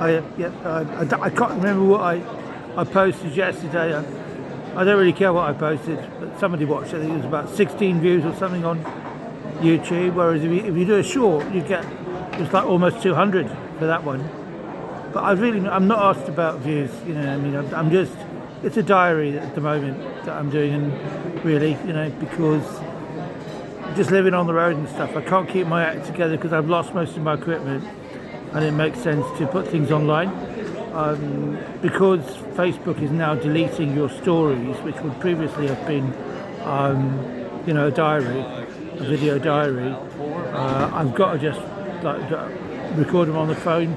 I can't remember what I posted yesterday. I don't really care what I posted, but somebody watched it. I think it was about 16 views or something on YouTube. Whereas if you do a short, you get it's like almost 200 for that one. But I'm not asked about views. You know, I mean, I'm just it's a diary at the moment that I'm doing, and really, you know, because just living on the road and stuff, I can't keep my act together because I've lost most of my equipment, and it makes sense to put things online. Because Facebook is now deleting your stories, which would previously have been, you know, a video diary. I've got to just record them on the phone,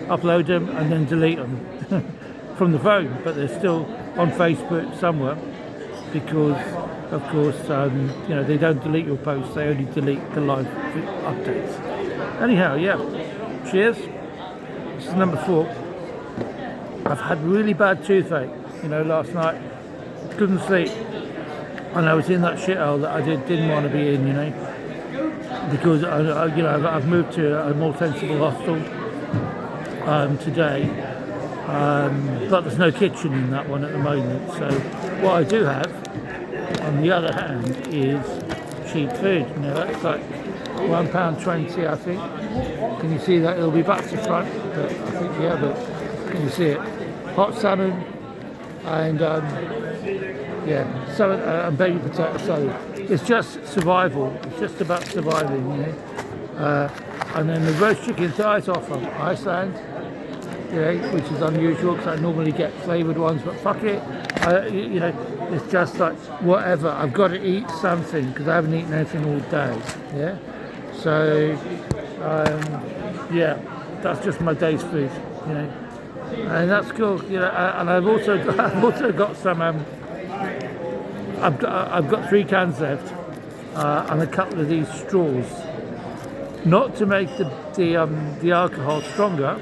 upload them, and then delete them from the phone. But they're still on Facebook somewhere because, of course, you know, they don't delete your posts; they only delete the live updates. Anyhow, yeah. Cheers. This is number 4. I've had really bad toothache, you know, last night. Couldn't sleep. And I was in that shithole that I didn't want to be in, you know. Because, you know, I've moved to a more sensible hostel today. But there's no kitchen in that one at the moment. So what I do have, on the other hand, is cheap food. You know, that's like £1.20, I think. Can you see that? It'll be back to front, but I think, yeah, but can you see it? Hot salmon and salad and baby potato salad. It's just survival. It's just about surviving, you know. And then the roast chicken thighs off from Iceland, you know, which is unusual because I normally get flavoured ones, but fuck it. You know, it's just like whatever. I've got to eat something because I haven't eaten anything all day. Yeah. So yeah, that's just my day's food, you know. And that's cool, you know. And I've also got some. I've got 3 cans left, and a couple of these straws. Not to make the alcohol stronger,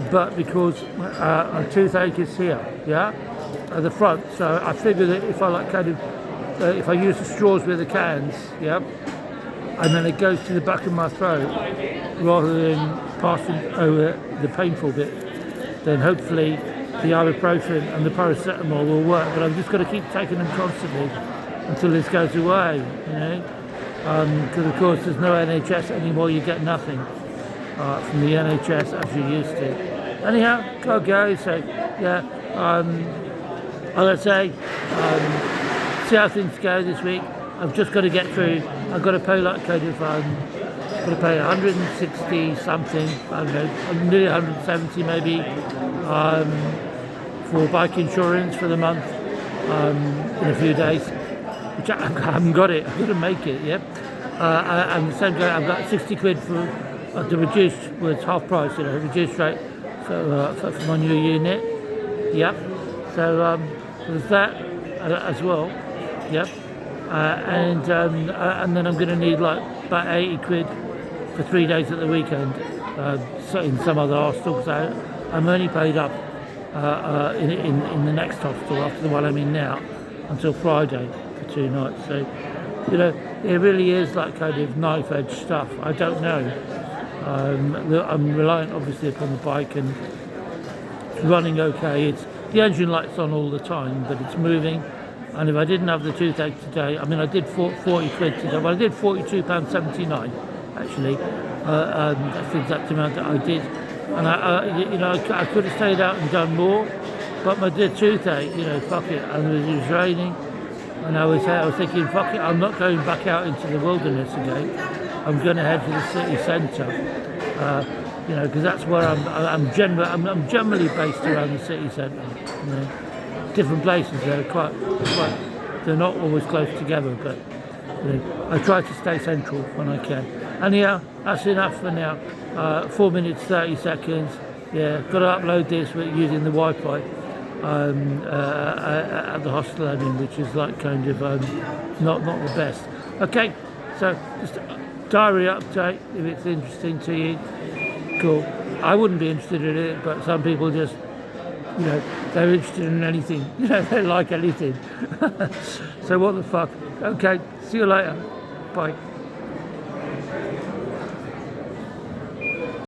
but because a toothache is here, yeah, at the front. So I figure that if I if I use the straws with the cans, yeah, and then it goes to the back of my throat rather than passing over the painful bit, then hopefully the ibuprofen and the paracetamol will work. But I've just got to keep taking them constantly until this goes away, you know. Because of course there's no NHS anymore, you get nothing from the NHS as you used to. Anyhow, go. So yeah, let's say see how things go this week. I've just got to get through. I've got to pay like kind of got to pay 160 something, I don't know, nearly 170 maybe, for bike insurance for the month in a few days, which I haven't got it. I've got to make it, yep. And the same day I've got 60 quid for the reduced, well, it's half price, you know, reduced rate for my new unit, yep. So there's that as well, yep. And then I'm going to need like about 80 quid for 3 days at the weekend, so in some other hostel, because I'm only paid up in the next hostel after the one I'm in now until Friday for 2 nights. So, you know, it really is like kind of knife edge stuff. I don't know. I'm reliant obviously upon the bike, and it's running okay. The engine light's on all the time, but it's moving. And if I didn't have the toothache today, I mean, I did 40 quid today. Well, I did £42.79 actually. That's the exact amount that I did. And you know, I could have stayed out and done more, but my toothache, you know, fuck it. And it was raining, and I was thinking, fuck it. I'm not going back out into the wilderness again. I'm going to head to the city centre, you know, because that's where I'm generally based around the city centre. You know. Different places, they're not always close together, but you know, I try to stay central when I can. And yeah, that's enough for now. 4 minutes 30 seconds. Yeah, got to upload this using the Wi-Fi at the hostel I'm in, which is like kind of not the best. Okay, so just a diary update if it's interesting to you. Cool. I wouldn't be interested in it, but some people just, you know, they're interested in anything. You know, they like anything. So what the fuck? Okay, see you later. Bye.